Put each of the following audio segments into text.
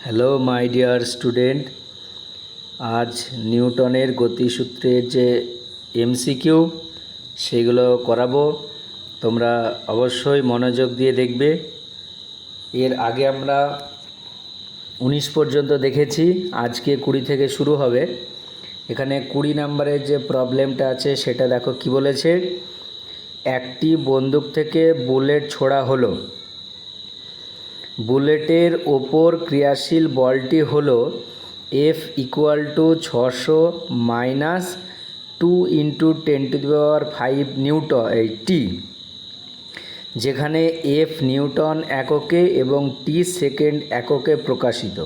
Hello my dear student, আজ নিউটনের গতিসূত্রের যে এমসিকিউ সেগুলো করাবো। তোমরা অবশ্যই মনোযোগ দিয়ে দেখবে। এর আগে আমরা 19 পর্যন্ত দেখেছি, আজকে 20 থেকে শুরু হবে। এখানে 20 নম্বরের যে প্রবলেমটা আছে সেটা দেখো কি বলেছে। একটি বন্দুক থেকে বুলেট ছোড়া হলো। বুলেটের ওপর ক্রিয়াশীল বলটি হলো F = 600 মাইনাস 2 × 10⁵ নিউটন টি, যেখানে F নিউটন এককে এবং টি সেকেন্ড এককে প্রকাশিত।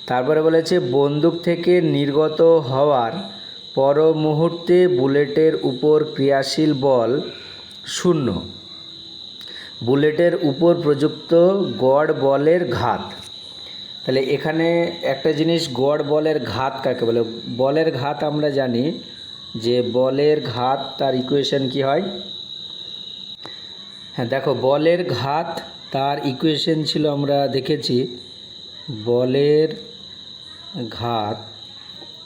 তারপরে বলেছে বন্দুক থেকে নির্গত হওয়ার পর মুহূর্তে বুলেটের উপর ক্রিয়াশীল বল 0। বুলেটের উপর প্রযুক্ত গড় বলের ঘাত। তাহলে এখানে একটা জিনিস, গড় বলের ঘাত কাকে বলে? বলের ঘাত আমরা জানি যে বলের ঘাত তার ইকুয়েশন কি হয়। হ্যাঁ দেখো, বলের ঘাত তার ইকুয়েশন ছিল, আমরা দেখেছি বলের ঘাত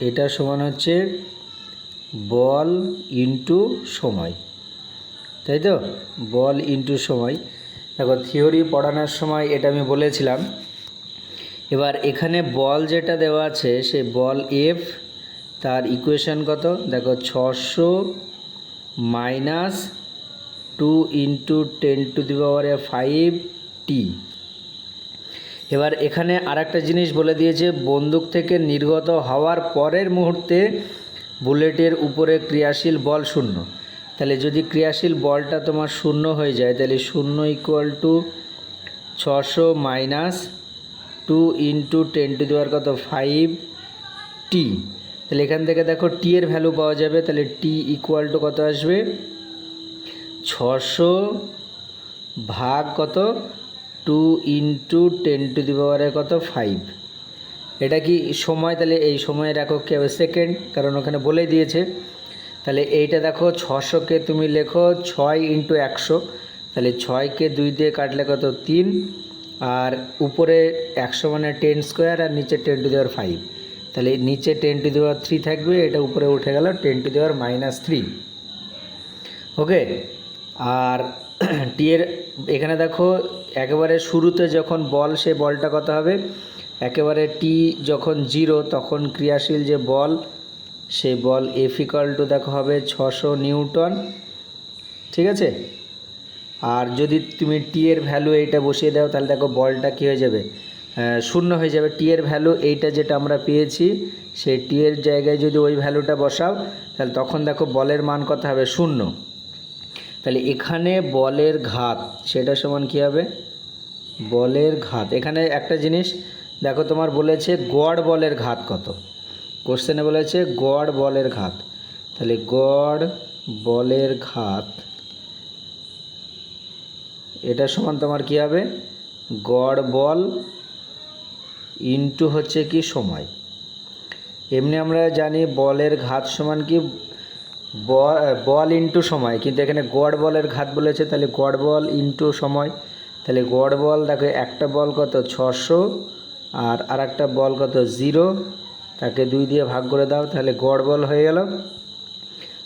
এটা সমান হচ্ছে বল ইনটু সময়, তাই তো? বল ইনটু সময়। দেখো থিওরি পড়ানোর সময় এটা আমি বলেছিলাম। এবার এখানে বল যেটা দেওয়া আছে সেই বল এফ, তার ইকুয়েশন কত দেখো, 600 মাইনাস 2 × 10⁵ টি। এবার এখানে আরেকটা জিনিস বলে দিয়েছে, বন্দুক থেকে নির্গত হওয়ার পরের মুহূর্তে বুলেটের উপরে ক্রিয়াশীল বল 0। তাহলে যদি ক্রিয়াশীল বলটা তোমার 0 হয়ে যায়, তাহলে 0 = 600 মাইনাস 2 × 10⁵ টি। তাহলে এখান থেকে দেখো টি এর ভ্যালু পাওয়া যাবে। তাহলে টি = কত আসবে? 600 ভাগ কত, 2 × 10⁵। এটা কি সময়? তাহলে এই সময়ের একক কী হবে? সেকেন্ড, কারণ ওখানে বলে দিয়েছে। তাহলে এইটা দেখো 600কে তুমি লেখো 6 × 100। তাহলে 6কে 2 দিয়ে কাটলে কত? 3। আর উপরে 100 মানে 10² আর নিচে 10⁵। তাহলে নিচে 10⁵ থাকবে, এটা উপরে উঠে গেল 10⁻³ ওকে। আর টি এর এখানে দেখো একেবারে শুরুতে যখন বল, সে বলটা কত হবে? একেবারে টি যখন 0 তখন ক্রিয়াশীল যে বল, সেই বল F = দেখো হবে 600 নিউটন, ঠিক আছে? আর যদি তুমি টি এর ভ্যালু এইটা বসিয়ে দাও, তাহলে দেখো বলটা কী হয়ে যাবে? 0 হয়ে যাবে। টি এর ভ্যালু এইটা যেটা আমরা পেয়েছি, সেই টি এর জায়গায় যদি ওই ভ্যালুটা বসাও, তাহলে তখন দেখো বলের মান কত হবে? 0। তাহলে এখানে বলের ঘাত সেটা সমান কী হবে? বলের ঘাত। এখানে একটা জিনিস দেখো, তোমার বলেছে গড় বলের ঘাত কত। কোশ্চেনে বলেছে গড় বলের ঘাত। তাহলে গড় বলের ঘাত এটা সমান তোমার কী হবে? গড় বল ইনটু হচ্ছে কি সময়। এমনি আমরা জানি বলের ঘাত সমান কি বল ইনটু সময়, কিন্তু এখানে গড় বলের ঘাত বলেছে, তাহলে গড় বল ইনটু সময়। তাহলে গড় বল দেখো, একটা বল কত? 600, আর আরেকটা বল কত? 0। তাকে 2 দিয়ে ভাগ করে দাও, তাহলে গড় বল হয়ে গেল।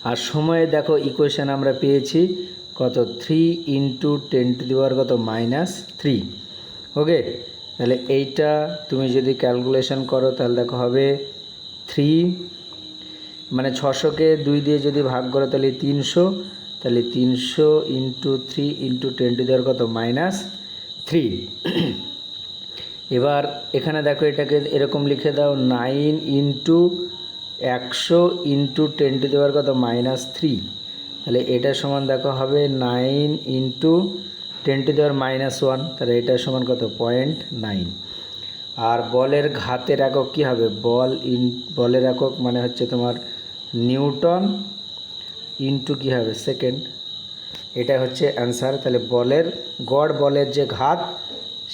আর সময়ে দেখো ইকুয়েশান আমরা পেয়েছি কত? 3 × 10⁻³ ওকে। তাহলে এইটা তুমি যদি ক্যালকুলেশন করো, তাহলে দেখো হবে 3 মানে 600কে 2 দিয়ে যদি ভাগ করো তাহলে 300। তাহলে 300 × 3 × 10⁻³ এবার এখানে দেখো এটাকে এরকম লিখে দাও, 9 × 100 × 10⁻³ তাহলে এটা সমান দেখো হবে 9 × 10⁻⁻1। তাহলে এটা সমান কত? 0.9। আর বলের ঘাতের একক কী হবে? বলের একক মানে হচ্ছে তোমার নিউটন ইনটু কী হবে? সেকেন্ড। এটা হচ্ছে অ্যান্সার। তাহলে বলের গড় বলের যে ঘাত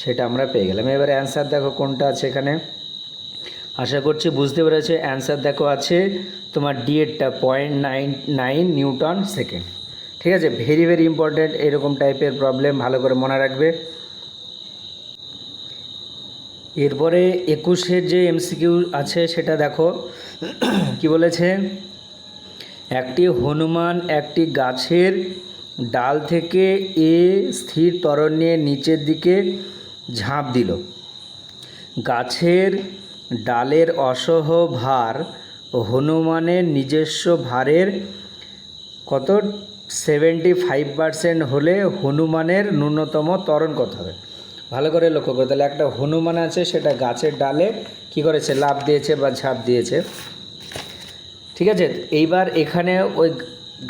সেটা আমরা পেয়ে গেলাম। এবারে অ্যান্সার দেখো কোনটা আছে এখানে। আশা করছি বুঝতে পেরেছে। অ্যান্সার দেখো আছে তোমার ডি-এরটা 0.99 নিউটন সেকেন্ড। ঠিক আছে, ভেরি ভেরি ইম্পর্ট্যান্ট। এরকম টাইপের প্রবলেম ভালো করে মনে রাখবে। এরপরে 21-এর যে এমসিকিউ আছে সেটা দেখো কি বলেছে, একটি হনুমান একটি গাছের ডাল থেকে স্থির ত্বরণ নিয়ে নিচের দিকে ঝাঁপ দিল। গাছের ডালের অসহ ভার হনুমানের নিজস্ব ভারের কত 75% হলে হনুমানের ন্যূনতম ত্বরণ কত হবে? ভালো করে লক্ষ্য করো। তাহলে একটা হনুমান আছে, সেটা গাছের ডালে কি করেছে, লাফ দিয়েছে বা ঝাঁপ দিয়েছে, ঠিক আছে। এইবার এখানে ওই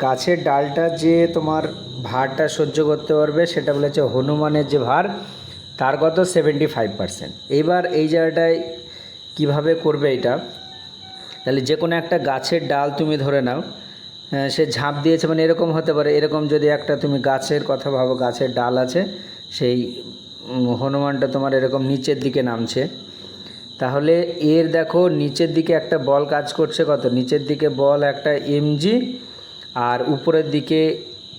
গাছের ডালটা যে তোমার ভারটা সহ্য করতে পারবে সেটা বলেছে হনুমানের যে ভার তার কত 75%। এইবার এই জায়গাটায় কিভাবে করবে এটা, তাহলে যে কোনো একটা গাছের ডাল তুমি ধরে নাও, সে ঝাঁপ দিয়েছে, মানে এরকম হতে পারে, এরকম যদি একটা তুমি গাছের কথা ভাবো, গাছের ডাল আছে, সেই হনুমানটা তোমার এরকম নিচের দিকে নামছে, তাহলে এর দেখো নিচের দিকে একটা বল কাজ করছে, কত নিচের দিকে বল একটা mg, আর উপরের দিকে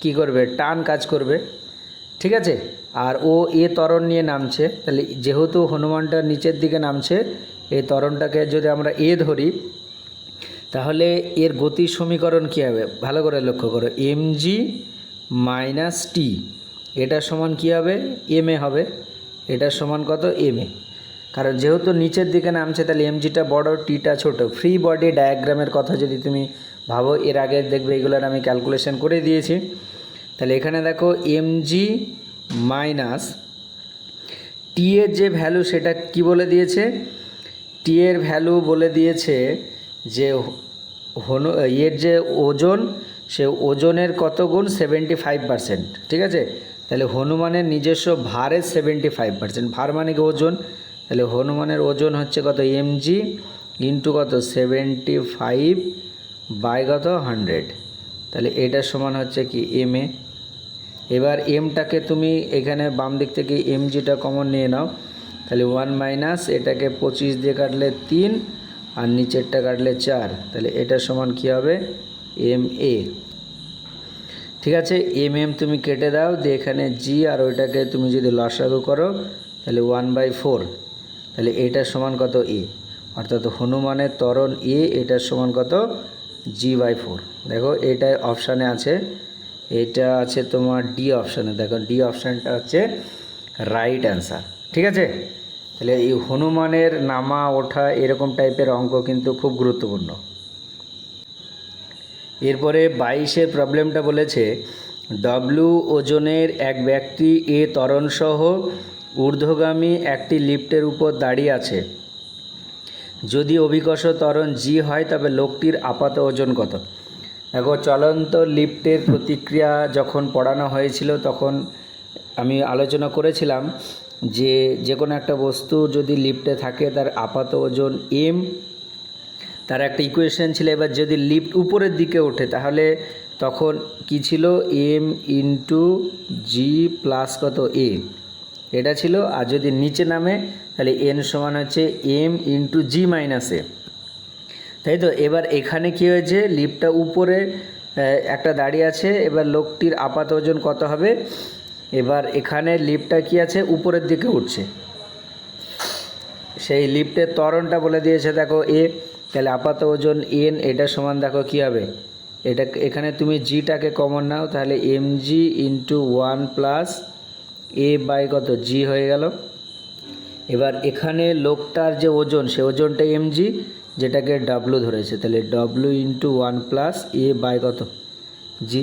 কি করবে, টান কাজ করবে, ঠিক আছে। আর ও ত্বরণ নিয়ে নামছে, তাহলে যেহেতু হনুমানটা নিচের দিকে নামছে, এই ত্বরণটাকে যদি আমরা ধরি, তাহলে এর গতির সমীকরণ কী হবে, ভালো করে লক্ষ্য করো, mg - t, এটা সমান কী হবে, ma হবে, এটা সমান কত ma, কারণ যেহেতু নিচের দিকে নামছে তাহলে mgটা বড়, টিটা ছোট। ফ্রি বডি ডায়াগ্রামের কথা যদি তুমি ভাবো, এর আগে দেখবে এগুলোর আমি ক্যালকুলেশন করে দিয়েছি। তাহলে এখানে দেখো mg মাইনাস টি এর যে ভ্যালু সেটা কি বলে দিয়েছে, টি এর ভ্যালু বলে দিয়েছে যে এর যে ওজন, সে ওজনের কত গুণ 75%, ঠিক আছে। তাহলে হনুমানের নিজস্ব ভারের 75%, ভার মানে কি ওজন, তাহলে হনুমানের ওজন হচ্ছে কত mg ইন্টু কত 75 বাই কত 100, তাহলে এটা সমান হচ্ছে কি ma। এবার এমটাকে তুমি এখানে বাম দিক থেকে mgটা কমন নিয়ে নাও, তাহলে 1 মাইনাস এটাকে 25 দিয়ে কাটলে 3 আর নিচেরটা কাটলে 4, তাহলে এটা সমান কী হবে ma, ঠিক আছে। তুমি কেটে দাও দিয়ে এখানে g আর ওইটাকে তুমি যদি লসাগু করো তাহলে 1/4, তাহলে এটা সমান কত a, অর্থাৎ হনুমানের ত্বরণ এটার সমান কত g/4। দেখো এটা অপশানে আছে, এটা আছে তোমার ডি অপশানে, দেখো ডি অপশানটা হচ্ছে রাইট অ্যান্সার, ঠিক আছে। তাহলে এই হনুমানের নামা ওঠা এরকম টাইপের অঙ্ক কিন্তু খুব গুরুত্বপূর্ণ। এরপরে 22-এর প্রবলেমটা বলেছে, ডব্লিউ ওজনের এক ব্যক্তি ত্বরণসহ ঊর্ধ্বগামী একটি লিফটের উপর দাঁড়িয়ে আছে। যদি অভিকর্ষ ত্বরণ জি হয় তবে লোকটির আপাত ওজন কত? দেখো চলন্ত লিফটের প্রতিক্রিয়া যখন পড়ানো হয়েছিল তখন আমি আলোচনা করেছিলাম যে কোনো একটা বস্তু যদি লিফটে থাকে তার আপাত ওজন m, তার একটা ইকুয়েশন ছিল। এবার যদি লিফট উপরের দিকে ওঠে তাহলে তখন কি ছিল, m ইন্টু জি প্লাস কত a, এটা ছিল। আর যদি নিচে নামে তাহলে n সমান হচ্ছে m into G minus a, তাই তো। এবার এখানে কি হয়েছে, লিফটটা উপরে একটা দাঁড়িয়ে আছে, এবার লোকটির আপাত ওজন কত হবে, এবার এখানে লিফটটা কি আছে, উপরের দিকে উঠছে, সেই লিফটের ত্বরণটা বলে দিয়েছে দেখো a, তাহলে আপাত ওজন n, এটা সমান দেখো কী হবে, এটা এখানে তুমি জিটাকে কমন নাও, তাহলে mg into 1 plus a by কত জি হয়ে গেল। এবার এখানে লোকটার যে ওজন, সে ওজনটা mg, যেটাকে w ধরেছে, তাহলে w into 1 plus a by কত জি।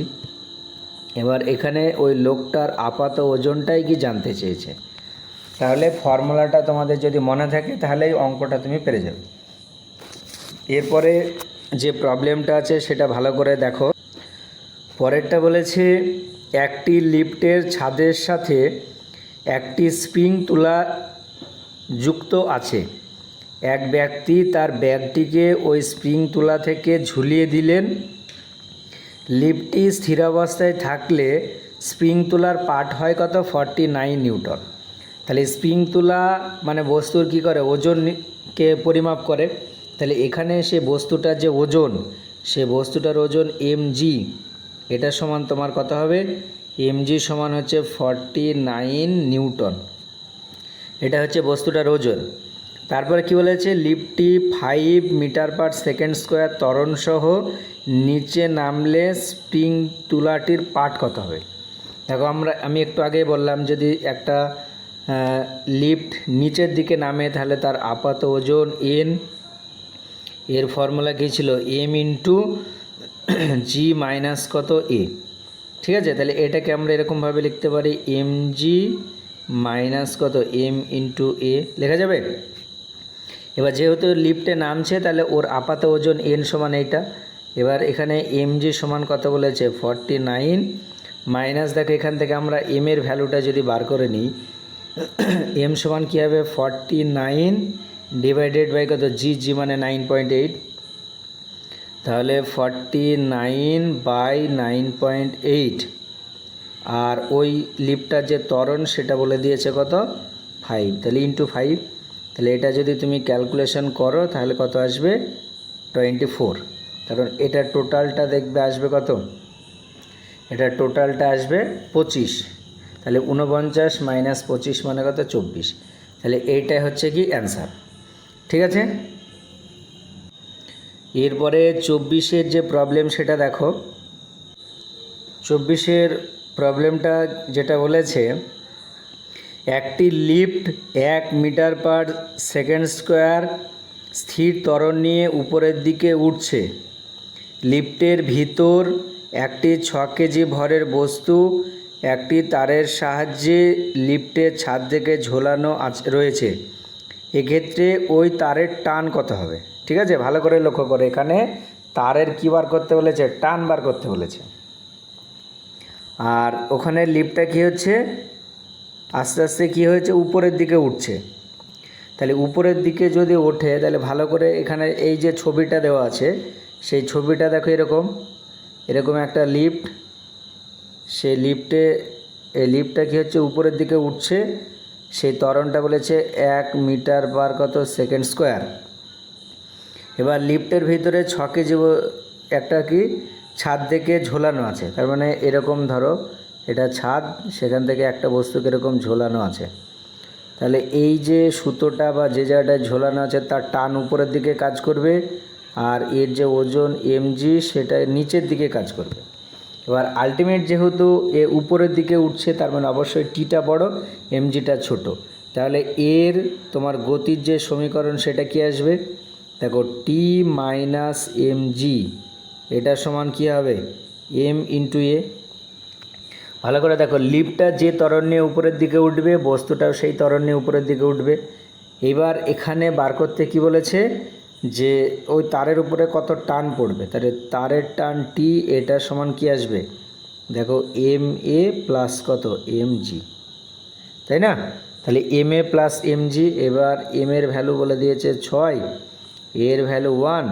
এবার এখানে ওই লোকটার আপাত ওজনটাই কি জানতে চেয়েছে, তাহলে ফর্মুলাটা তোমাদের যদি মনে থাকে তাহলে এই অঙ্কটা তুমি পেরে যাবে। এরপরে যে প্রবলেমটা আছে সেটা ভালো করে দেখো। পরেরটা বলেছে, একটি লিফটের ছাদের সাথে একটি স্প্রিং তুলা যুক্ত আছে। এক ব্যক্তি তার ব্যাগটিকে ওই স্প্রিং তুলা থেকে ঝুলিয়ে দিলেন। লিফটটি স্থিরাবস্থায় থাকলে স্প্রিং তুলার পাঠ হয় কত 49 নিউটন। তাহলে স্প্রিং তুলা মানে বস্তুর কি করে, ওজনকে পরিমাপ করে। তাহলে এখানে সে বস্তুটার যে ওজন, সে বস্তুটার ওজন mg, এটা সমান তোমার কত হবে, mg সমান হচ্ছে 49 নিউটন, এটা হচ্ছে বস্তুটার ওজন। তারপরে কি বলেছে, লিফটটি 5 মিটার পার সেকেন্ড স্কোয়ার ত্বরণ সহ নিচে নামলে স্প্রিং তুলাটির পাঠ কত হবে। দেখো আমি একটু আগেই বললাম, যদি একটা লিফট নিচের দিকে নামে তাহলে তার আপাত ওজন n, এর ফর্মুলা কী ছিল, m ইন্টু জি মাইনাস কত a। ঠিক আছে, তাহলে এটাকে আমরা এরকমভাবে লিখতে পারি mg মাইনাস কত m ইন্টু a লেখা যাবে। এবার যেহেতু লিফটে নামছে তাহলে ওর আপাত ওজন n সমান এইটা। এবার এখানে mg সমান কত বলেছে 49 মাইনাস, দেখো এখান থেকে আমরা m এর ভ্যালুটা যদি বার করে নিই, m সমান কী হবে 49 ডিভাইডেড বাই কত জি মানে 9.8, তাহলে 49 বাই 9.8, আর ওই লিফটার যে ত্বরণ সেটা বলে দিয়েছে কত 5, তাহলে ইন্টু 5, তাহলে এটা যদি তুমি ক্যালকুলেশন করো তাহলে কত আসবে 24, কারণ এটা টোটালটা দেখবে আসবে কত, এটা টোটালটা আসবে 25, তাহলে 49 মাইনাস 25 মানে কত 24, তাহলে এইটাই হচ্ছে কি অ্যান্সার। ঠিক আছে, এরপরে 24-এর যে প্রবলেম সেটা দেখো। 24-এর প্রবলেমটা যেটা বলেছে, একটি lift 1 metre per second square স্থির ত্বরণ নিয়ে উপরের দিকে উঠছে। লিফটের ভিতর একটি 6 কেজি ভরের বস্তু একটি তারের সাহায্যে লিফটের ছাদ থেকে ঝোলানো রয়েছে। এক্ষেত্রে ওই তারের টান কত হবে। ঠিক আছে, ভালো করে লক্ষ্য করে, এখানে তারের কী বার করতে বলেছে, টান বার করতে বলেছে। আর ওখানে লিফটটা কী হচ্ছে, আস্তে আস্তে কী হয়েছে, উপরের দিকে উঠছে। তাহলে উপরের দিকে যদি ওঠে তাহলে ভালো করে এখানে এই যে ছবিটা দেওয়া আছে সেই ছবিটা দেখো, এরকম একটা লিফট, সেই লিফটটা কী হচ্ছে উপরের দিকে উঠছে, সেই ত্বরণটা বলেছে 1 মিটার পার কত সেকেন্ড স্কোয়ার। এবার লিফটের ভিতরে 6 কেজি একটা কি ছাদ থেকে ঝোলানো আছে, তার মানে এরকম ধরো এটা ছাদ, সেখান থেকে একটা বস্তু এরকম ঝোলানো আছে। তাহলে এই যে সুতোটা বা যে জায়গাটায় ঝোলানো আছে তার টান উপরের দিকে কাজ করবে, আর এর যে ওজন mg সেটা নিচের দিকে কাজ করবে। এবার আলটিমেট যেহেতু এ উপরের দিকে উঠছে তার মানে অবশ্যই টিটা বড়, mgটা ছোট, তাহলে এর তোমার গতির যে সমীকরণ সেটা কি আসবে, দেখো টি মাইনাস mg, এটা সমান কী হবে m ইন্টু এ। ভালো করে দেখো, লিফটটা যে ত্বরণ নিয়ে উপরের দিকে উঠবে বস্তুটাও সেই ত্বরণ নিয়ে উপরের দিকে উঠবে। এবার এখানে বার করতে কি বলেছে, যে ওই তারের উপরে কত টান পড়বে, তাহলে তারের টান টি, এটা সমান কি আসবে, দেখো এম এ প্লাস কত mg, তাই না। তাহলে এম এ প্লাস mg, এবার এম এর ভ্যালু বলে দিয়েছে 6, এর ভ্যালু 1,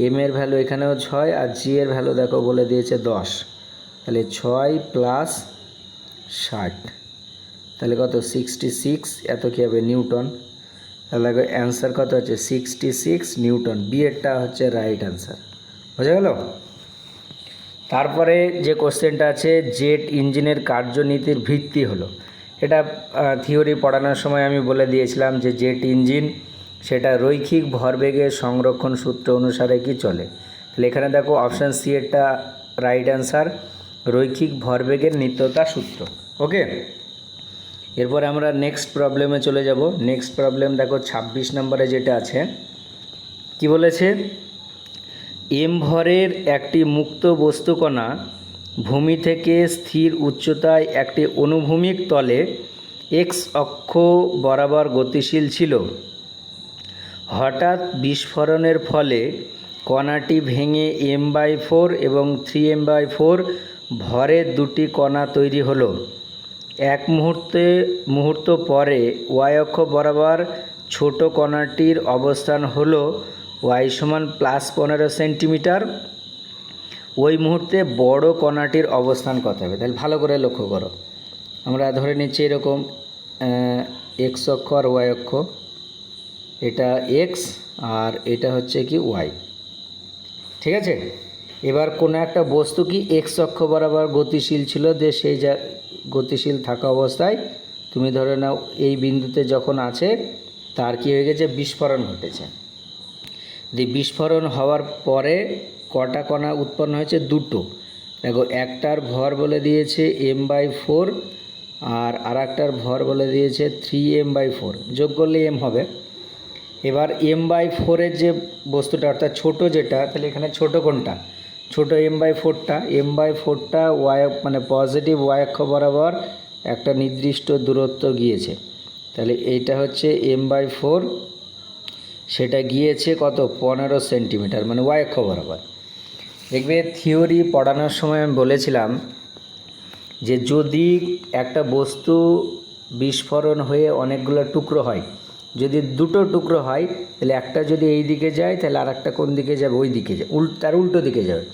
এম এর ভ্যালু এখানেও 6, আর জি এর ভ্যালু দেখো বলে দিয়েছে 10, তাহলে 6 প্লাস 60, তাহলে কত 66, এত কী হবে নিউটন। তাহলে দেখো অ্যান্সার কত হচ্ছে 66 নিউটন, বি এরটা হচ্ছে রাইট অ্যান্সার। বোঝা গেল। তারপরে যে কোশ্চেনটা আছে, জেট ইঞ্জিনের কার্যনীতির ভিত্তি হলো। এটা থিওরি পড়ানোর সময় আমি বলে দিয়েছিলাম যে জেট ইঞ্জিন সেটা রৈখিক ভরবেগের সংরক্ষণ সূত্র অনুসারে কি চলে। তাহলে এখানে দেখো অপশান সি এরটা রাইট অ্যান্সার, রৈখিক ভরবেগের নিত্যতা সূত্র। ওকে, এরপরে আমরা নেক্সট প্রবলেমে চলে যাব। নেক্সট প্রবলেম দেখো 26 নম্বরে যেটা আছে, কি বলেছে, এম ভরের একটি মুক্ত বস্তুকণা ভূমি থেকে স্থির উচ্চতায় একটি অনুভূমিক তলে এক্স অক্ষ বরাবর গতিশীল ছিল। হঠাৎ বিস্ফোরণের ফলে কণাটি ভেঙে m/4 এবং 3m/4 ভরের দুটি কণা তৈরি হলো। এক মুহূর্ত পরে ওয়াই অক্ষ বরাবর ছোট কণাটির অবস্থান হলো y সমান +15 সেন্টিমিটার। ওই মুহূর্তে বড় কণাটির অবস্থান কত হবে। তাহলে ভালো করে লক্ষ্য করো, আমরা ধরে নিচ্ছি এরকম এক্স অক্ষ আর ওয়াই অক্ষ, এটা এক্স আর এটা হচ্ছে কি ওয়াই। ঠিক আছে, এবার কোনো একটা বস্তু কি এক্স অক্ষ বরাবর গতিশীল ছিল, যে সেই গতিশীল থাকা অবস্থায় তুমি ধরে নাও এই বিন্দুতে যখন আছে তার কী হয়ে গেছে, বিস্ফোরণ ঘটেছে। বিস্ফোরণ হওয়ার পরে কটা কণা উৎপন্ন হয়েছে, দুটো। দেখো, একটার ভর বলে দিয়েছে m/4 আর আরেকটার ভর বলে দিয়েছে 3m/4, যোগ করলে m হবে। এবার m/4-এর যে বস্তুটা অর্থাৎ ছোটো যেটা, তাহলে এখানে ছোটো কোনটা, ছোটো m/4টা মানে পজিটিভ y অক্ষ বরাবর একটা নির্দিষ্ট দূরত্ব গিয়েছে। তাহলে এইটা হচ্ছে m/4, সেটা গিয়েছে কত, 15 সেন্টিমিটার, মানে y অক্ষ বরাবর। দেখবে থিওরি পড়ানোর সময় আমি বলেছিলাম যে যদি একটা বস্তু বিস্ফোরণ হয়ে অনেকগুলো টুকরো হয়, যদি দুটো টুকরো হয় তাহলে একটা যদি এই দিকে যায় তাহলে আর একটা কোন দিকে যাবে, ওই দিকে যায়, তার উল্টো দিকে যাবে।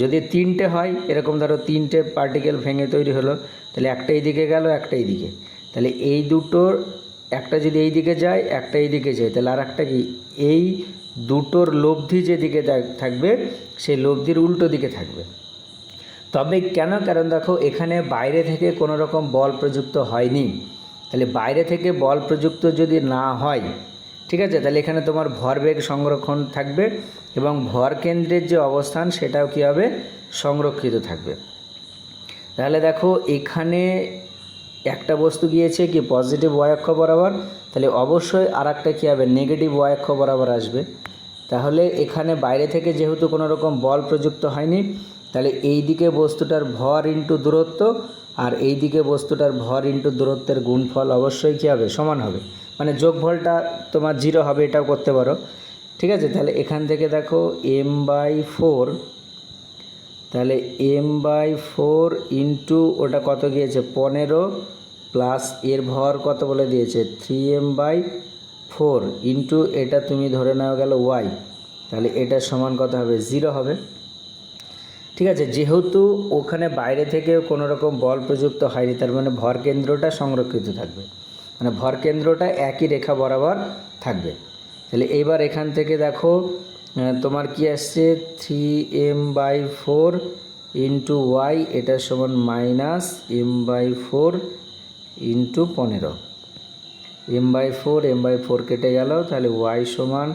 যদি তিনটে হয়, এরকম ধরো তিনটে পার্টিকেল ভেঙে তৈরি হলো, তাহলে একটা এই দিকে গেল, একটা এই দিকে, তাহলে এই দুটোর একটা যদি এই দিকে যায়, একটা এই দিকে যায়, তাহলে আর একটা কি, এই দুটোর লব্ধি যেদিকে থাকবে সেই লব্ধির উল্টো দিকে থাকবে। তবে কেন, কারণ দেখো এখানে বাইরে থেকে কোনো রকম বল প্রযুক্ত হয়নি। তাহলে বাইরে থেকে বল প্রযুক্ত যদি না হয়, ঠিক আছে, তাহলে এখানে তোমার ভরবেগ সংরক্ষণ থাকবে এবং ভর কেন্দ্রের যে অবস্থান সেটাও কী হবে, সংরক্ষিত থাকবে। তাহলে দেখো এখানে একটা বস্তু গিয়েছে কি পজিটিভ y অক্ষ বরাবর, তাহলে অবশ্যই আর একটা কী হবে, নেগেটিভ y অক্ষ বরাবর আসবে। তাহলে এখানে বাইরে থেকে যেহেতু কোনো রকম বল প্রযুক্ত হয়নি, তাহলে এই দিকে বস্তুটার ভর ইন্টু দূরত্ব আর এই দিকে বস্তুটার ভর ইন্টু দূরত্বের গুণফল অবশ্যই কী হবে, সমান হবে, মানে যোগফলটা তোমার 0 হবে, এটাও করতে পারো, ঠিক আছে। তাহলে এখান থেকে দেখো m/4, তাহলে m/4 ইন্টু ওটা কত গিয়েছে 15 প্লাস এর ভর কত বলে দিয়েছে 3m/4 ইন্টু এটা তুমি ধরে নেওয়া গেল y, তাহলে এটা সমান কত হবে, 0 হবে, ঠিক আছে। যেহেতু ওখানে বাইরে থেকে কোনো রকম বল প্রযুক্ত হয়নি, তার মানে ভর কেন্দ্রটা সংরক্ষিত থাকবে, মানে ভর কেন্দ্রটা একই রেখা বরাবর থাকবে। তাহলে এইবার এখান থেকে দেখো তোমার কি আসছে, 3m/4 ইন্টু y, এটা সমান -m/4 ইন্টু 15, m/4 কেটে গেল, তাহলে y সমান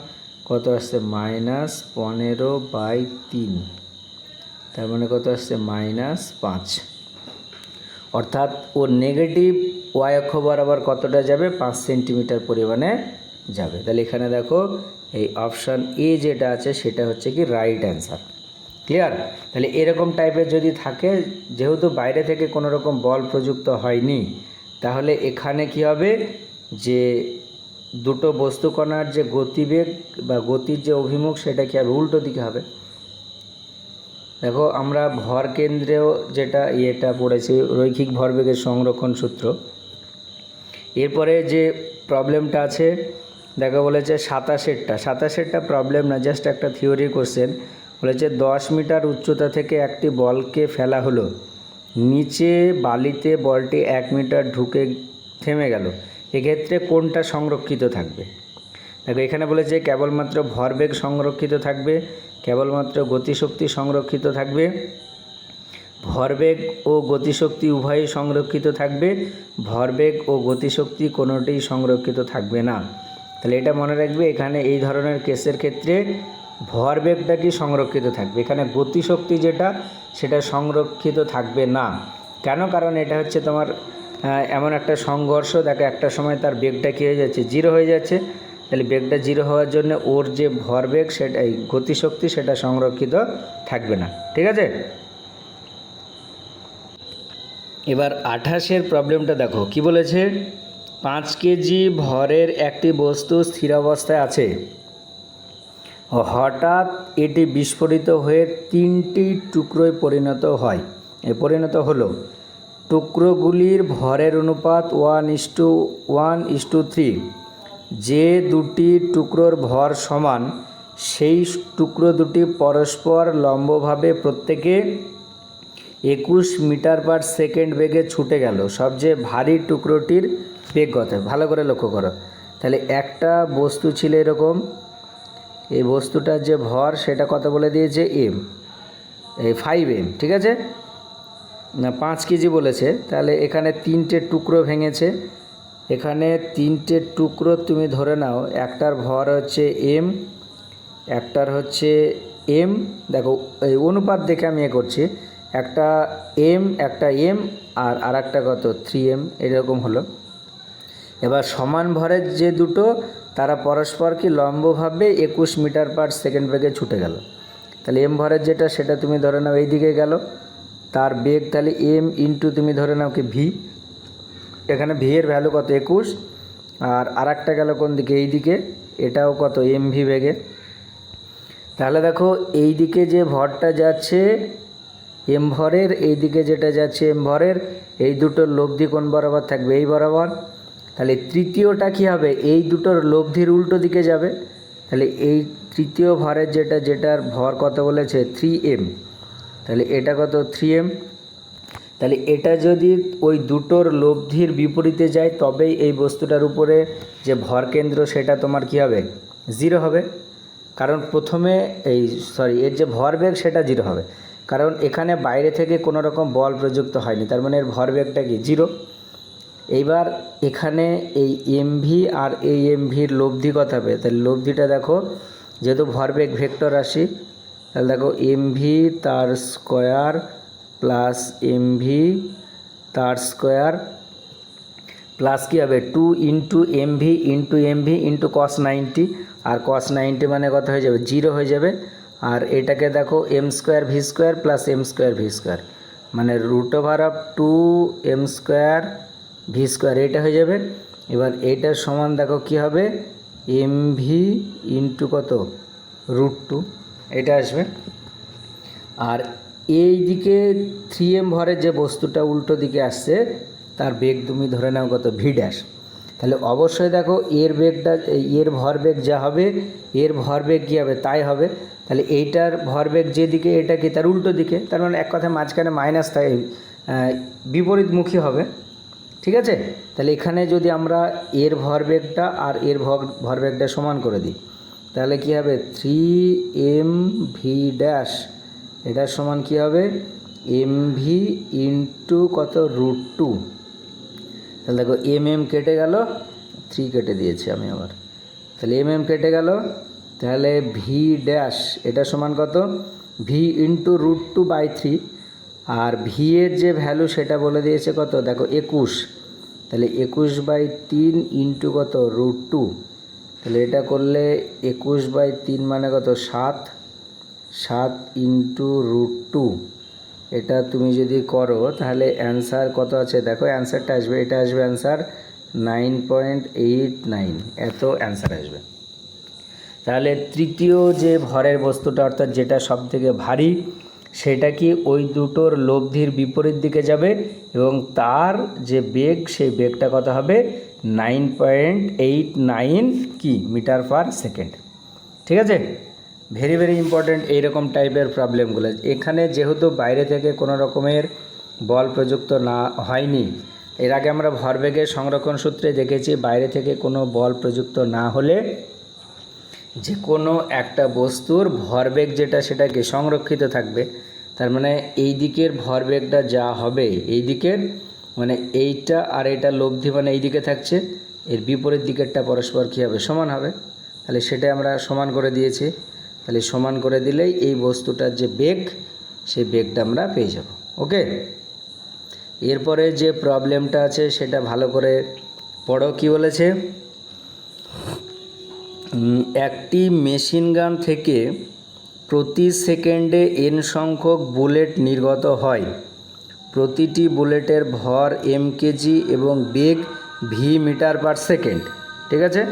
কত আসছে, -15/3, তার মানে কত আসছে, -5, অর্থাৎ ওর নেগেটিভ y অক্ষ বরাবর কতটা যাবে, 5 সেন্টিমিটার পরিমাণে যাবে। তাহলে এখানে দেখো এই অপশান এ যেটা আছে সেটা হচ্ছে কি রাইট অ্যান্সার। ক্লিয়ার? তাহলে এরকম টাইপের যদি থাকে, যেহেতু বাইরে থেকে কোনো রকম বল প্রযুক্ত হয়নি, তাহলে এখানে কি হবে, যে দুটো বস্তুকণার যে গতিবেগ বা গতির যে অভিমুখ সেটা কি হবে, উল্টো দিকে হবে। দেখো আমরা ভর কেন্দ্রেও যেটা পড়েছি, রৈখিক ভরবেগের সংরক্ষণ সূত্র। এরপরে যে প্রবলেমটা আছে দেখো, বলেছে 27টা প্রবলেম না, জাস্ট একটা থিওরি কোশ্চেন। বলেছে 10 মিটার উচ্চতা থেকে একটি বলকে ফেলা হলো, নিচে বালিতে বলটি 1 মিটার ঢুকে থেমে গেল, এক্ষেত্রে কোনটা সংরক্ষিত থাকবে। দেখো এখানে বলেছে কেবলমাত্র ভরবেগ সংরক্ষিত থাকবে, কেবলমাত্র গতিশক্তি সংরক্ষিত থাকবে, ভরবেগ ও গতিশক্তি উভয়ই সংরক্ষিত থাকবে, ভরবেগ ও গতিশক্তি কোনোটিই সংরক্ষিত থাকবে না। তাহলে এটা মনে রাখবে, এখানে এই ধরনের কেসের ক্ষেত্রে ভরবেগটা কি সংরক্ষিত থাকবে, এখানে গতিশক্তি যেটা সেটা সংরক্ষিত থাকবে না। কেন, কারণ এটা হচ্ছে তোমার এমন একটা সংঘর্ষ, দেখো একটা সময় তার বেগটা কী হয়ে যাচ্ছে, 0 হয়ে যাচ্ছে। তাহলে বেগটা 0 হওয়ার জন্য ওর যে ভরবেগ সেটা, এই গতিশক্তি সেটা সংরক্ষিত থাকবে না, ঠিক আছে। এবার 28-এর প্রবলেমটা দেখো কি বলেছে, 5 কেজি ভরের একটি বস্তু স্থির অবস্থায় আছে, হঠাৎ এটি বিস্ফোরিত হয়ে 3টি টুকরোয় পরিণত হলো। টুকরোগুলির ভরের অনুপাত 1:1:3। যে দুটি টুকরোর ভর সমান, সেই টুকরো দুটি পরস্পর লম্বভাবে প্রত্যেকে 21 মিটার পার সেকেন্ড বেগে ছুটে গেল। সবচেয়ে ভারী টুকরোটির বেগ কত? ভালো করে লক্ষ্য করো। তাহলে একটা বস্তু ছিল এরকম, এই বস্তুটার যে ভর সেটা কত বলে দিয়েছে, এই 5m, ঠিক আছে না, 5 কেজি বলেছে। তাহলে এখানে 3টে টুকরো ভেঙেছে, এখানে তিনটে টুকরো তুমি ধরে নাও, একটার ভর হচ্ছে এম, একটার হচ্ছে এম, দেখো এই অনুপাত দেখে আমি করছি, একটা এম একটা এম আর আরেকটা কত 3m, এরকম হলো। এবার সমান ভরের যে দুটো তারা পরস্পর কি লম্বভাবে 21 মিটার পার সেকেন্ড বেগে ছুটে গেল। তাহলে এম ভরের যেটা সেটা তুমি ধরে নাও এই দিকে গেল, তার বেগ তাহলে এম ইন্টু তুমি ধরে নাও কি ভি, এখানে ভি এর ভ্যালু কত 21, আর আরেকটা গেল কোন দিকে এই দিকে, এটাও কত এম ভি বেগে। তাহলে দেখো এই দিকে যে ভরটা যাচ্ছে এম ভরের, এই দিকে যেটা যাচ্ছে এম ভরের, এই দুটোর লব্ধি কোন বরাবর থাকবে, এই বরাবর। তাহলে তৃতীয়টা কী হবে, এই দুটোর লব্ধির উল্টো দিকে যাবে। তাহলে এই তৃতীয় ভরের যেটার ভর কত বলেছে 3m, তাহলে এটা কত 3m। তাহলে এটা যদি ওই দুটোর লব্ধির বিপরীতে যায় তবেই এই বস্তুটার উপরে যে ভর কেন্দ্র সেটা তোমার কি হবে 0 হবে, কারণ প্রথমে এর যে ভরবেগ সেটা 0 হবে, কারণ এখানে বাইরে থেকে কোনো রকম বল প্রযুক্ত হয়নি, তার মানে এর ভরবেগটা কি 0। এইবার এখানে এই এমভি আর এই এমভির লব্ধি কত হবে, তাহলে লব্ধিটা দেখো, যেহেতু ভরবেগ ভেক্টর রাশি, তাহলে দেখো এমভি তার স্কোয়ার প্লাস এমভি তার স্কোয়ার প্লাস কী হবে 2 ইন্টু এমভি ইন্টু cos 90, আর cos 90 মানে কত হয়ে যাবে 0 হয়ে যাবে। আর এটাকে দেখো m square v square plus m square v square, মানে √2m² ভি স্কোয়ার, এটা হয়ে যাবে। এবার এইটার সমান দেখো কি হবে এমভি ইন্টু কত √2, এটা আসবে। আর এই দিকে 3m ভরের যে বস্তুটা উল্টো দিকে আসছে তার বেগ তুমি ধরে নাও কত ভি ড্যাশ। তাহলে অবশ্যই দেখো এর বেগটা, এর ভরবেগ যা হবে এর ভরবেগ কী হবে তাই হবে। তাহলে এইটার ভরবেগ যেদিকে এটা কি তার উল্টো দিকে, তার মানে এক কথায় মাঝখানে মাইনাস থাকে, বিপরীতমুখী হবে, ঠিক আছে। তাহলে এখানে যদি আমরা এর ভরবেগটা আর এর ভরবেগটা সমান করে দিই তাহলে কি হবে 3m ভি ড্যাশ, এটার সমান কি হবে এমভি ইন্টু কত √2। তাহলে দেখো এম কেটে গেল, 3 কেটে দিয়েছি আমি আবার, তাহলে এম কেটে গেল, তাহলে ভি ড্যাশ এটা সমান কত ভি ইন্টু √2/3, আর ভি এর যে ভ্যালু সেটা বলে দিয়েছে কত দেখো 21, তাহলে 21/3 ইন্টু কত √2, তাহলে এটা করলে 21/3 মানে কত 7 ইন্টু √2, এটা তুমি যদি করো তাহলে অ্যান্সার কত আছে দেখো, অ্যান্সারটা আসবে, এটা আসবে অ্যান্সার 9.89, এত অ্যান্সার আসবে। তাহলে তৃতীয় যে ভরের বস্তুটা অর্থাৎ যেটা সব থেকে ভারী সেটা কি ওই দুটোর লব্ধির বিপরীত দিকে যাবে এবং তার যে বেগ সেই বেগটা কত হবে 9.89 কি মিটার পার সেকেন্ড, ঠিক আছে। ভেরি ভেরি ইম্পর্ট্যান্ট এইরকম টাইপের প্রবলেমগুলো। এখানে যেহেতু বাইরে থেকে কোনো রকমের বল প্রযুক্ত না হয়নি, এর আগে আমরা ভরবেগের সংরক্ষণ সূত্রে দেখেছি বাইরে থেকে কোনো বল প্রযুক্ত না হলে যে কোনো একটা বস্তুর ভরবেগ যেটা সেটাকে সংরক্ষিত থাকবে, তার মানে এই দিকের ভরবেগটা যা হবে এই দিকের মানে এইটা আর এটা লব্ধি মানে এই দিকে থাকছে, এর বিপরীত দিকেরটা পরস্পর কী হবে সমান হবে, তাহলে সেটা আমরা সমান করে দিয়েছি। তাহলে সমান করে দিলেই এই বস্তুটার যে বেগ সেই বেগটা আমরা পেয়ে যাব। ওকে, এরপরে যে প্রবলেমটা আছে সেটা ভালো করে পড়ো। কি বলেছে, একটি মেশিন গান থেকে প্রতি সেকেন্ডে n সংখ্যক বুলেট নির্গত হয়, প্রতিটি বুলেটের ভর m কেজি এবং বেগ v মিটার পার সেকেন্ড, ঠিক আছে।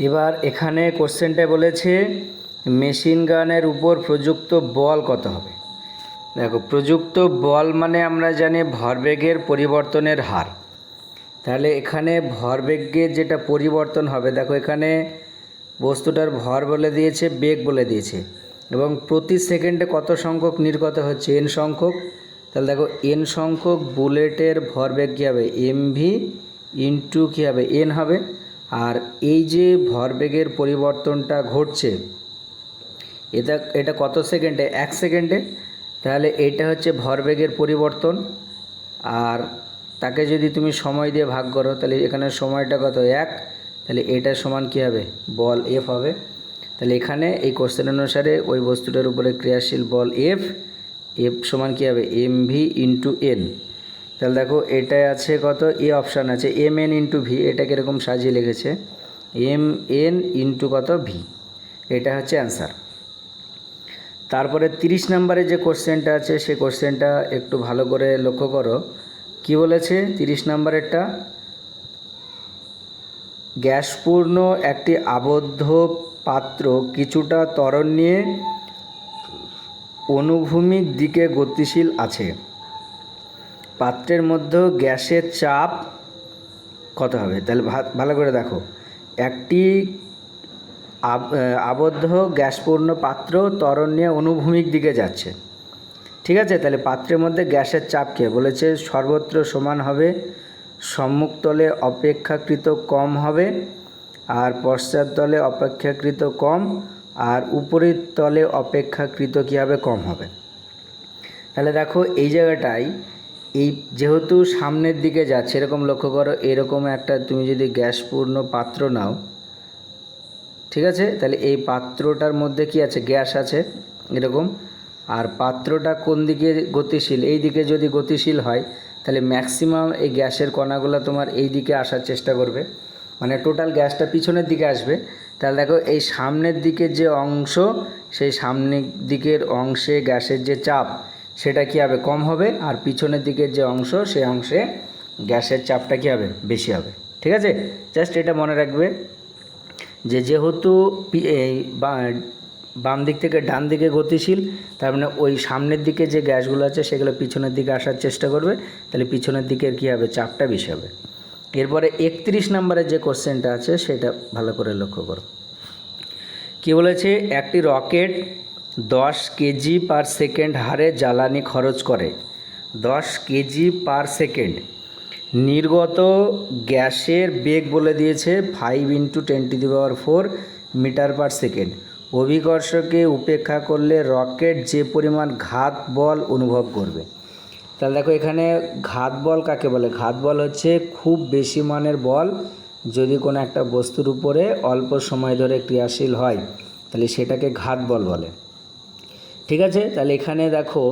এবার এখানে কোশ্চেনটা বলেছে মেশিন গানের উপর প্রযুক্ত বল কত হবে। দেখো প্রযুক্ত বল মানে আমরা জানি ভরবেগের পরিবর্তনের হার, তাহলে এখানে ভরবেগের যেটা পরিবর্তন হবে, দেখো এখানে বস্তুটার ভর বলে দিয়েছে, বেগ বলে দিয়েছে এবং প্রতি সেকেন্ডে কত সংখ্যক নির্গত হচ্ছে n সংখ্যক। তাহলে দেখো n সংখ্যক বুলেটের ভরবেগ কী হবে mv ইন্টু কী হবে n হবে, আর এই যে ভরবেগের পরিবর্তনটা ঘটছে এটা কত সেকেন্ডে 1 সেকেন্ডে, তাহলে এটা হচ্ছে ভরবেগের পরিবর্তন। আর তাকে যদি তুমি সময় দিয়ে ভাগ করো তাহলে এখানে সময়টা কত 1, তাহলে এটার সমান কী হবে বল এফ হবে। তাহলে এখানে এই কোশ্চেন অনুসারে ওই বস্তুটার উপরে ক্রিয়াশীল বল এফ সমান কী হবে mv ইন্টু এন। তাহলে দেখো এটাই আছে কত অপশান আছে mn ইন্টু ভি, এটা কীরকম সাজিয়ে লিখেছে mn ইন্টু কত ভি, এটা হচ্ছে অ্যান্সার। তারপরে 30 নম্বরে যে কোশ্চেনটা আছে সেই কোশ্চেনটা একটু ভালো করে লক্ষ্য করো। কি বলেছে 30 নম্বরেরটা, গ্যাসপূর্ণ একটি আবদ্ধ পাত্র কিছুটা ত্বরণ নিয়ে অনুভূমিক দিকে গতিশীল আছে। পাত্রের মধ্যে গ্যাসের চাপ কত হবে? তাহলে ভালো করে দেখো, একটি আবদ্ধ গ্যাসপূর্ণ পাত্র ত্বরণ নিয়ে অনুভূমিক দিকে যাচ্ছে, ঠিক আছে। তাহলে পাত্রের মধ্যে গ্যাসের চাপ কে বলেছে সর্বত্র সমান হবে, সম্মুখ তলে অপেক্ষাকৃত কম হবে, আর পশ্চাৎ তলে অপেক্ষাকৃত কম, আর উপরের তলে অপেক্ষাকৃত কী হবে কম হবে। তাহলে দেখো এই জায়গাটায় এই যেহেতু সামনের দিকে যাচ্ছে এরকম লক্ষ্য করো, এরকম একটা তুমি যদি গ্যাসপূর্ণ পাত্র নাও, ঠিক আছে, তাহলে এই পাত্রটার মধ্যে কি আছে গ্যাস আছে এরকম, আর পাত্রটা কোন দিকে গতিশীল এই দিকে যদি গতিশীল হয় তাহলে ম্যাক্সিমাম এই গ্যাসের কণাগুলো তোমার এই দিকে আসার চেষ্টা করবে, মানে টোটাল গ্যাসটা পিছনের দিকে আসবে। তাহলে দেখো এই সামনের দিকের যে অংশ সেই সামনের দিকের অংশে গ্যাসের যে চাপ সেটা কী হবে কম হবে, আর পিছনের দিকের যে অংশ সেই অংশে গ্যাসের চাপটা কী হবে বেশি হবে, ঠিক আছে। জাস্ট এটা মনে রাখবে যে যেহেতু এই বাম দিক থেকে ডান দিকে গতিশীল, তার মানে ওই সামনের দিকে যে গ্যাসগুলো আছে সেগুলো পিছনের দিকে আসার চেষ্টা করবে, তাহলে পিছনের দিকের কী হবে চাপটা বেশি হবে। এরপরে 31 নম্বরের যে কোশ্চেনটা আছে সেটা ভালো করে লক্ষ্য করো। কী বলেছে, একটি রকেট 10 কেজি পার সেকেন্ড হারে জ্বালানি খরচ করে, 10 কেজি পার সেকেন্ড। নির্গত গ্যাসের বেগ বলে দিয়েছে 5 × 10⁴ মিটার পার সেকেন্ড। অভিকর্ষকে উপেক্ষা করলে রকেট যে পরিমাণ ঘাত বল অনুভব করবে। তাহলে দেখো এখানে ঘাত বল কাকে বলে, ঘাত বল হচ্ছে খুব বেশি মানের বল যদি কোনো একটা বস্তুর উপরে অল্প সময় ধরে ক্রিয়াশীল হয় তাহলে সেটাকে ঘাত বল বলে, ঠিক আছে। তাহলে এখানে দেখো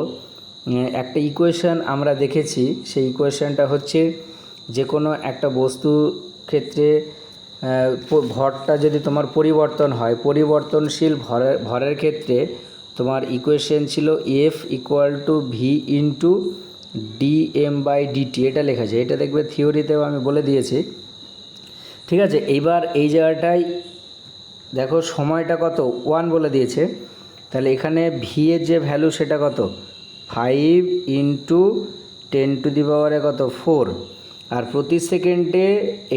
একটা ইকুয়েশন আমরা দেখেছি, সেই ইকুয়েশনটা হচ্ছে যে কোনো একটা বস্তুর ক্ষেত্রে ভরটা যদি তোমার পরিবর্তন হয়, পরিবর্তনশীল ভরের ক্ষেত্রে তোমার ইকুয়েশন ছিল F = V × dm/dt, এটা লেখা আছে, এটা দেখবে থিওরিতেও আমি বলে দিয়েছি, ঠিক আছে। এইবার এই জায়গাটায় দেখো সময়টা কত 1 বলে দিয়েছে, তাহলে এখানে ভি এর যে ভ্যালু সেটা কত 5 × 10⁴, আর প্রতি সেকেন্ডে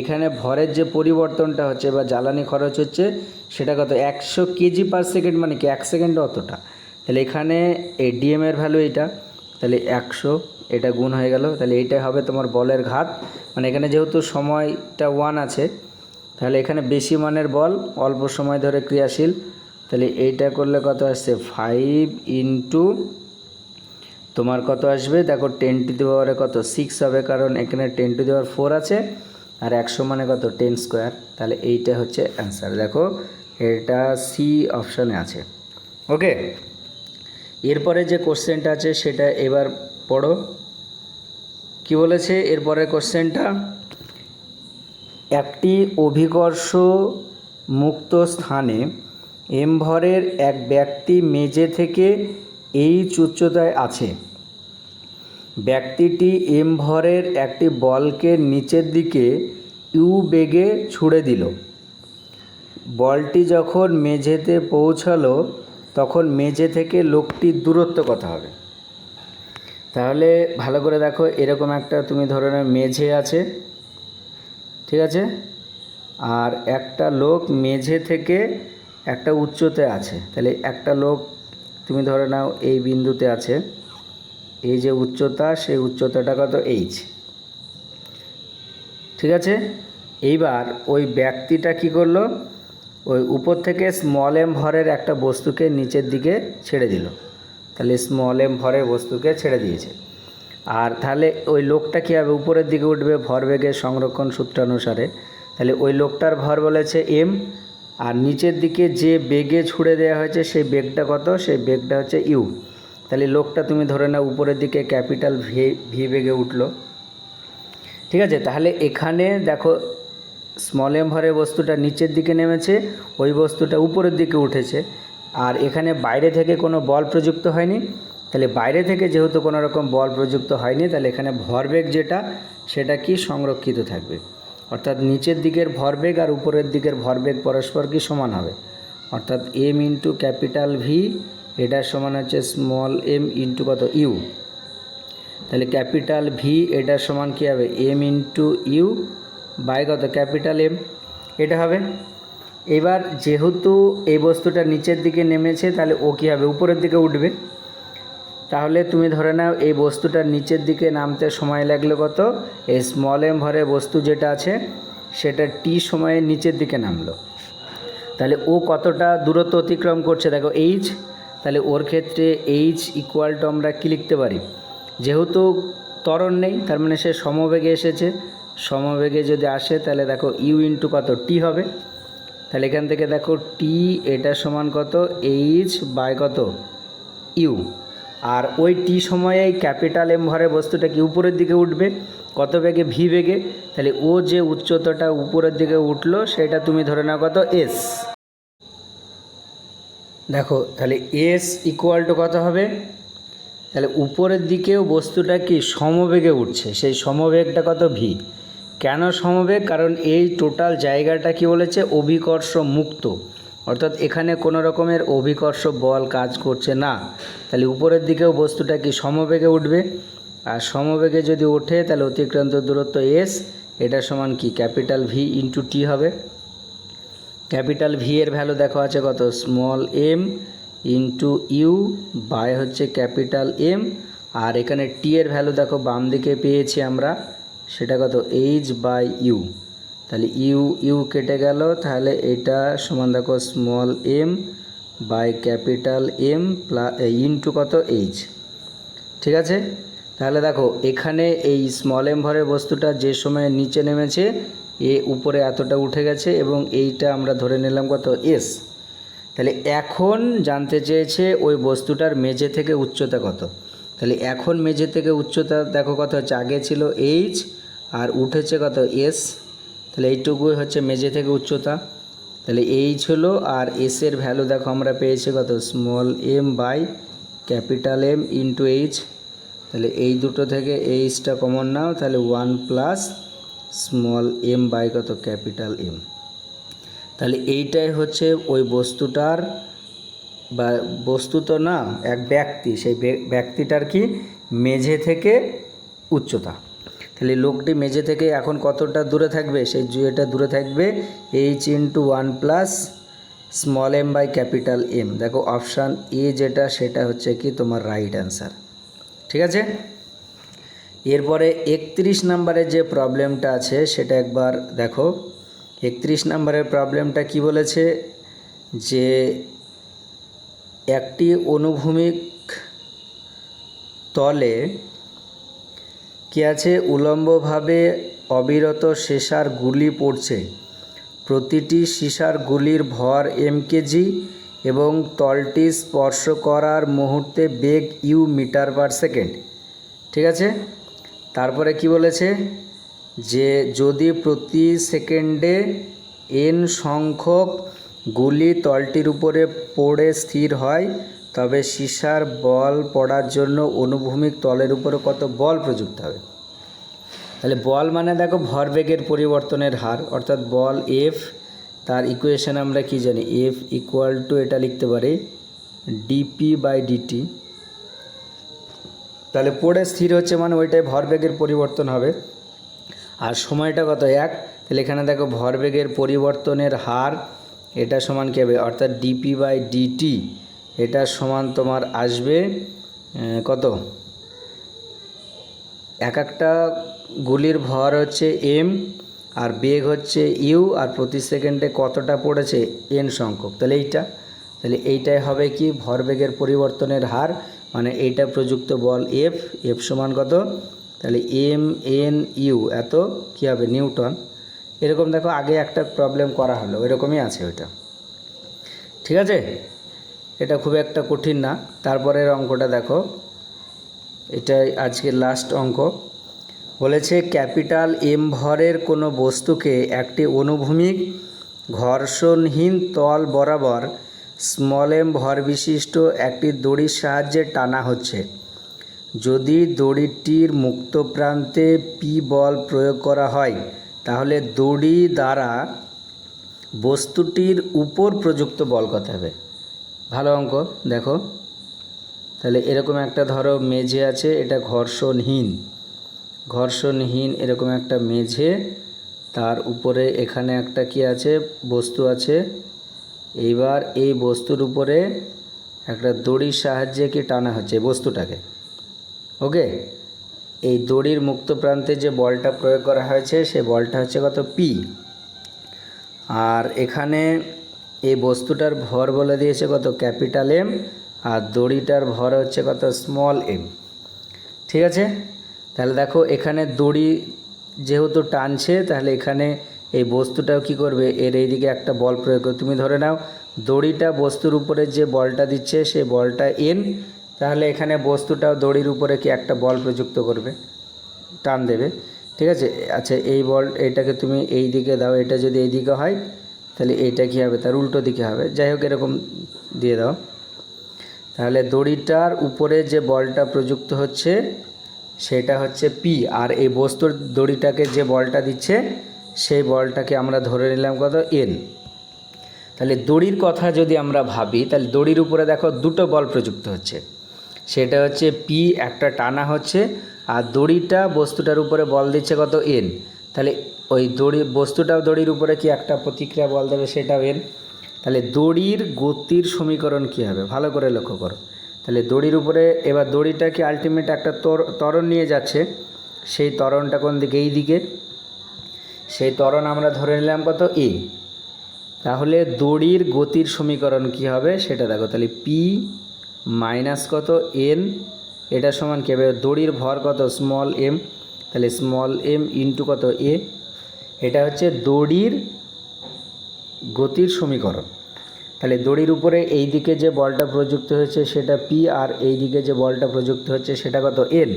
এখানে ভরের যে পরিবর্তনটা হচ্ছে বা জ্বালানি খরচ হচ্ছে সেটা কত 100 কেজি পার সেকেন্ড, মানে কি 1 সেকেন্ডে অতটা। তাহলে এখানে এই ডিএম এর ভ্যালু এটা, তাহলে 100 এটা গুণ হয়ে গেল, তাহলে এইটাই হবে তোমার বলের ঘাত। মানে এখানে যেহেতু সময়টা 1 আছে তাহলে এখানে বেশি মানের বল অল্প সময় ধরে ক্রিয়াশীল, তাহলে এইটা করলে কত আসছে 5 × তোমার কত আসবে দেখো 10⁻⁴ কত 6 হবে, কারণ এখানে 10⁴ আছে, আর 100 মানে কত 10², তাহলে এইটা হচ্ছে অ্যান্সার। দেখো এটা সি অপশানে আছে, ওকে। এরপরে যে কোশ্চেনটা আছে সেটা এবার পড়ো। কি বলেছে এরপরের কোশ্চেনটা, একটি অভিকর্ষ মুক্ত স্থানে এম ভরের এক ব্যক্তি মেঝে থেকে এইচ উচ্চতায় আছে। ব্যক্তিটি এম ভরের একটি বলকে নিচের দিকে ইউ বেগে ছুঁড়ে দিল। বলটি যখন মেঝেতে পৌঁছালো তখন মেঝে থেকে লোকটির দূরত্ব কত হবে? তাহলে ভালো করে দেখো, এরকম একটা তুমি ধরে নাও মেঝে আছে, ঠিক আছে, আর একটা লোক মেঝে থেকে একটা উচ্চতায় আছে, তাহলে একটা লোক তুমি ধরে নাও এই বিন্দুতে আছে, এই যে উচ্চতা সেই উচ্চতাটা কত এইচ, ঠিক আছে। এইবার ওই ব্যক্তিটা কি করলো, ওই উপর থেকে স্মল এম ভরের একটা বস্তুকে নিচের দিকে ছেড়ে দিল, তাহলে স্মল এম ভরের বস্তুকে ছেড়ে দিয়েছে। আর তাহলে ওই লোকটা কী হবে, উপরের দিকে উঠবে ভরবেগের সংরক্ষণ সূত্রানুসারে। তাহলে ওই লোকটার ভর বলেছে এম, আর নিচের দিকে যে বেগে ছুড়ে দেওয়া হয়েছে সেই বেগটা কত, সেই বেগটা হচ্ছে ইউ। তাহলে লোকটা তুমি ধরে নাও উপরের দিকে ক্যাপিটাল ভি বেগে উঠলো, ঠিক আছে। তাহলে এখানে দেখো স্মল এম ভরের বস্তুটা নিচের দিকে নেমেছে, ওই বস্তুটা উপরের দিকে উঠেছে, আর এখানে বাইরে থেকে কোনো বল প্রযুক্ত হয়নি। তাহলে বাইরে থেকে যেহেতু কোনো রকম বল প্রযুক্ত হয়নি, তাহলে এখানে ভরবেগ যেটা সেটা কি সংরক্ষিত থাকবে, অর্থাৎ নিচের দিকের ভরবেগ আর উপরের দিকের ভরবেগ পরস্পর কি সমান হবে, অর্থাৎ এম ইন্টু ক্যাপিটাল ভি এটার সমান হচ্ছে স্মল এম ইন্টু কত ইউ। তাহলে ক্যাপিটাল ভি এটার সমান কী হবে, এম ইন্টু ইউ বাই কত ক্যাপিটাল এম, এটা হবে। এবার যেহেতু এই বস্তুটা নিচের দিকে নেমেছে, তাহলে ও কী হবে, উপরের দিকে উঠবে। তাহলে তুমি ধরে নাও এই বস্তুটার নিচের দিকে নামতে সময় লাগলো কত, এই স্মল এম ভরে বস্তু যেটা আছে সেটা টি সময়ে নিচের দিকে নামলো। তাহলে ও কতটা দূরত্ব অতিক্রম করছে দেখো এইচ। তাহলে ওর ক্ষেত্রে এইচ ইকুয়াল টু আমরা কী লিখতে পারি, যেহেতু ত্বরণ নেই তার মানে সে সমবেগে এসেছে, সমবেগে যদি আসে তাহলে দেখো ইউ ইন্টু কত টি হবে। তাহলে এখান থেকে দেখো টি এটা সমান কত এইচ বাই কত ইউ। আর ওই টি সময়ে ক্যাপিটাল এম ভরে বস্তুটা কি উপরের দিকে উঠবে, কত বেগে, ভি বেগে। তাহলে ও যে উচ্চতাটা উপরের দিকে উঠলো সেটা তুমি ধরে নাও কত এস। দেখো তাহলে এস ইকুয়াল টু কত হবে, তাহলে উপরের দিকেও বস্তুটা কি সমবেগে উঠছে, সেই সমবেগটা কত ভি। কেন সমবেগ, কারণ এই টোটাল জায়গাটা কি বলেছে অভিকর্ষ মুক্ত, অর্থাৎ এখানে কোনো রকমের অভিকর্ষ বল কাজ করছে না। তাহলে উপরের দিকেও বস্তুটা কি সমবেগে উঠবে, আর সমবেগে যদি ওঠে তাহলে অতিক্রান্ত দূরত্ব এস এটা সমান কি ক্যাপিটাল ভি ইন্টু টি হবে। ক্যাপিটাল ভি এর ভ্যালু দেখো আছে কত small m into u by হচ্ছে ক্যাপিটাল এম, আর এখানে টি এর ভ্যালু দেখো বাম দিকে পেয়েছি আমরা, সেটা কত এইচ বাই ইউ। তাহলে ইউ ইউ কেটে গেল, তাহলে এটা সমান দেখো small m by capital M plus into কত এইচ, ঠিক আছে। তাহলে দেখো এখানে এই স্মল এম ভরের বস্তুটা যে সময় নিচে নেমেছে এ উপরে এতটা উঠে গেছে এবং এইটা আমরা ধরে নিলাম কত এস। তাহলে এখন জানতে চেয়েছে ওই বস্তুটার মেঝে থেকে উচ্চতা কত। তাহলে এখন মেঝে থেকে উচ্চতা দেখো কত হচ্ছে, আগে ছিল এইচ আর উঠেছে কত এস। তাহলে এইটুকুই হচ্ছে মেঝে থেকে উচ্চতা। তাহলে এইচ হলো, আর এসের ভ্যালু দেখো আমরা পেয়েছি কত small m by capital M into h. তাহলে এই দুটো থেকে এইচটা কমন নাও, তাহলে 1 প্লাস স্মল এম বাই কত ক্যাপিটাল এম। তাহলে এইটাই হচ্ছে ওই বস্তুটার, বা বস্তু তো না এক ব্যক্তি, সেই ব্যক্তিটার কি মেঝে থেকে উচ্চতা। তাহলে লোকটি মেঝে থেকে এখন কতটা দূরে থাকবে, সেই এটা দূরে থাকবে h into 1 plus small m by capital M. দেখো অপশান এ যেটা সেটা হচ্ছে কি তোমার রাইট অ্যান্সার, ঠিক আছে। এরপরে 31 নম্বরের যে প্রবলেমটা আছে সেটা একবার দেখো। 31 নম্বরের প্রবলেমটা কি বলেছে, যে একটি অনুভূমিক তলে কি আছে, উলম্বভাবে অবিরত সীসার গুলি পড়ছে, প্রতিটি সীসার গুলির ভর এম কেজি এবং তলটি স্পর্শ করার মুহূর্তে বেগ ইউ মিটার পার সেকেন্ড, ঠিক আছে। তারপরে কি বলেছে, যে যদি প্রতি সেকেন্ডে এন সংখ্যক গুলি তলটির উপরে পড়ে স্থির হয় তবে সীসার বল পড়ার জন্য অনুভূমিক তলের উপরে কত বল প্রযুক্ত হবে। তাহলে বল মানে দেখো ভরবেগের পরিবর্তনের হার, অর্থাৎ বল এফ, তার ইকুয়েশন আমরা কি জানি, এফ ইকুয়াল টু এটা লিখতে পারি ডিপি বাই ডিটি। তাহলে পড়ে স্থির হচ্ছে মানে ওইটাই ভরবেগের পরিবর্তন হবে, আর সময়টা কত 1। তাহলে এখানে দেখো ভরবেগের পরিবর্তনের হার এটা সমান কী হবে, অর্থাৎ ডিপি বাই ডিটি এটা সমান তোমার আসবে কত, এক একটা গুলির ভর হচ্ছে এম আর বেগ হচ্ছে ইউ, আর প্রতি সেকেন্ডে কতটা পড়েছে এন সংখ্যক। তাহলে এইটাই হবে কি ভরবেগের পরিবর্তনের হার, মানে এইটা প্রযুক্ত বল এফ, এফ সমান কত, তাহলে এম এন ইউ এত কী হবে নিউটন। এরকম দেখো আগে একটা প্রবলেম করা হলো, এরকমই আছে ওইটা, ঠিক আছে। এটা খুব একটা কঠিন না। তারপরের অঙ্কটা দেখো, এটাই আজকের লাস্ট অঙ্ক। বলেছে ক্যাপিটাল এম ভরের কোনো বস্তুকে একটি অনুভূমিক ঘর্ষণহীন তল বরাবর স্মল এম ভর বিশিষ্ট একটি দড়ির সাহায্যে টানা হচ্ছে। যদি দড়িটির মুক্ত প্রান্তে পি বল প্রয়োগ করা হয় তাহলে দড়ি দ্বারা বস্তুটির উপর প্রযুক্ত বল কত হবে। ভালো অঙ্ক দেখো। তাহলে এরকম একটা ধরো মেঝে আছে, এটা ঘর্ষণহীন এরকম একটা মেঝে, তার উপরে এখানে একটা কি আছে, বস্তু আছে। এইবার এই বস্তুর উপরে একটা দড়ির সাহায্যে কি টানা হচ্ছে বস্তুটাকে, ওকে। এই দড়ির মুক্ত প্রান্তে যে বলটা প্রয়োগ করা হয়েছে সেই বলটা হচ্ছে কত পি, আর এখানে এই বস্তুটার ভর বলে দিয়েছে কত ক্যাপিটাল এম, আর দড়িটার ভর হচ্ছে কত স্মল এম, ঠিক আছে। তাহলে দেখো এখানে দড়ি যেহেতু টানছে, তাহলে এখানে এই বস্তুটাও কি করবে, এর এইদিকে একটা বল প্রয়োগ করবে। তুমি ধরে নাও দড়িটা বস্তুর উপরে যে বলটা দিচ্ছে সেই বলটা এন, তাহলে এখানে বস্তুটাও দড়ির উপরে কি একটা বল প্রযুক্ত করবে, টান দেবে, ঠিক আছে। আচ্ছা এই বল এইটাকে তুমি এই দিকে দাও, এটা যদি এই দিকে হয় তাহলে এইটা কী হবে, তার উল্টো দিকে হবে। যাই হোক এরকম দিয়ে দাও। তাহলে দড়িটার উপরে যে বলটা প্রযুক্ত হচ্ছে সেটা হচ্ছে পি, আর এই বস্তুর দড়িটাকে যে বলটা দিচ্ছে সেই বলটাকে আমরা ধরে নিলাম কত এন। তাহলে দড়ির কথা যদি আমরা ভাবি, তাহলে দড়ির উপরে দেখো দুটো বল প্রযুক্ত হচ্ছে, সেটা হচ্ছে পি একটা টানা হচ্ছে, আর দড়িটা বস্তুটার উপরে বল দিচ্ছে কত এন। তাহলে ওই বস্তুটাও দড়ির উপরে কি একটা প্রতিক্রিয়া বল দেবে, সেটাও এন। তাহলে দড়ির গতির সমীকরণ কী হবে ভালো করে লক্ষ্য করো। তাহলে দড়ির উপরে এবার দড়িটাকে আলটিমেট একটা ত্বরণ নিয়ে যাচ্ছে, সেই ত্বরণটা কোন দিকে, এই দিকে, সেই ত্বরণ আমরা ধরে নিলাম কত এ। তাহলে দড়ির গতির সমীকরণ কি হবে সেটা দেখো। তাহলে পি মাইনাস কত এন, এটা সমান কী হবে, দড়ির ভর কত স্মল এম, তাহলে স্মল এম ইন্টু কত এ, এটা হচ্ছে দড়ির গতির সমীকরণ। তাহলে দড়ির উপরে এই দিকে যে বলটা প্রযুক্ত হয়েছে সেটা পি, আর এই দিকে যে বলটা প্রযুক্ত হচ্ছে সেটা কত এন।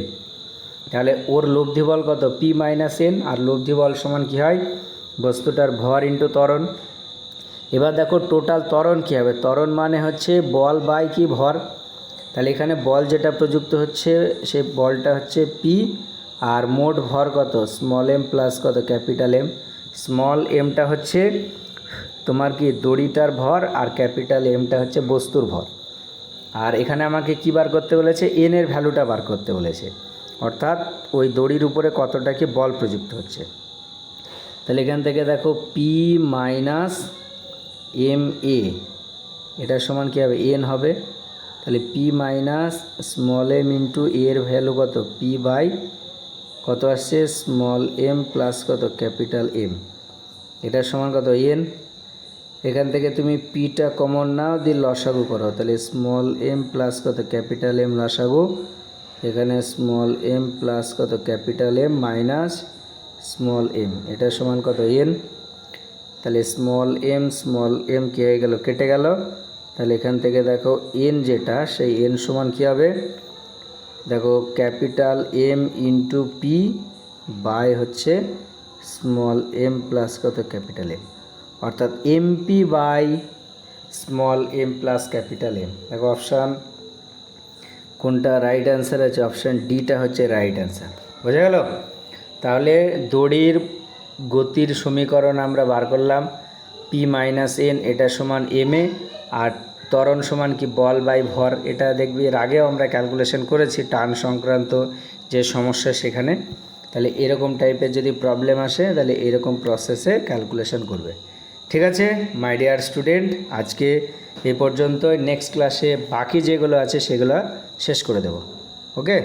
তাহলে ওর লব্ধি বল কত পি মাইনাস এন, আর লব্ধি বল সমান কী হয় বস্তুটার ভর ইন্টু ত্বরণ। এবার দেখো টোটাল ত্বরণ কী হবে, ত্বরণ মানে হচ্ছে বল বাই কি ভর। তাহলে এখানে বল যেটা প্রযুক্ত হচ্ছে সে বলটা হচ্ছে পি, আর মোট ভর কত স্মল এম প্লাস কত ক্যাপিটাল এম। স্মল এমটা হচ্ছে তোমার কি দড়িটার ভর, আর ক্যাপিটাল এমটা হচ্ছে বস্তুর ভর। আর এখানে আমাকে কী বার করতে বলেছে, এন এর ভ্যালুটা বার করতে বলেছে, অর্থাৎ ওই দড়ির উপরে কতটা কি বল প্রযুক্ত হচ্ছে। তাহলে এখান থেকে দেখো পি মাইনাস এম এ, এটার সমান কী হবে এন হবে। তাহলে p minus small m into এর ভ্যালু কত পি বাই কত আসছে স্মল এম প্লাস কত ক্যাপিটাল এম, এটার সমান কত এন। এখান থেকে তুমি পিটা কমন নাও দিয়ে লসাগু করো, তাহলে স্মল এম প্লাস কত ক্যাপিটাল এম লসাগু, এখানে স্মল এম প্লাস কত capital M minus small m, এটার সমান কত এন। তাহলে স্মল এম কী হয়ে গেল, কেটে গেল। তাহলে এখান থেকে দেখো এন যেটা সেই এন সমান কী হবে, দেখো capital M into p by হচ্ছে স্মল এম প্লাস কত ক্যাপিটাল এম, অর্থাৎ MP by small m plus capital M. দেখো অপশান কোনটা রাইট অ্যান্সার আছে, অপশান ডিটা হচ্ছে রাইট অ্যান্সার। বোঝা গেল। তাহলে দড়ির গতির সমীকরণ আমরা বার করলাম, পি মাইনাস এন এটা সমান এম এ, আর ত্বরণ সমান কি বল বাই ভর। এটা দেখবি এর আগেও আমরা ক্যালকুলেশন করেছি টান সংক্রান্ত যে সমস্যা সেখানে। তাহলে এরকম টাইপের যদি প্রবলেম আসে তাহলে এরকম প্রসেসে ক্যালকুলেশন করবে। ঠিক আছে মাই ডিয়ার স্টুডেন্ট, আজকে এই পর্যন্ত। নেক্সট ক্লাসে বাকি যেগুলো আছে সেগুলো শেষ করে দেব। ওকে।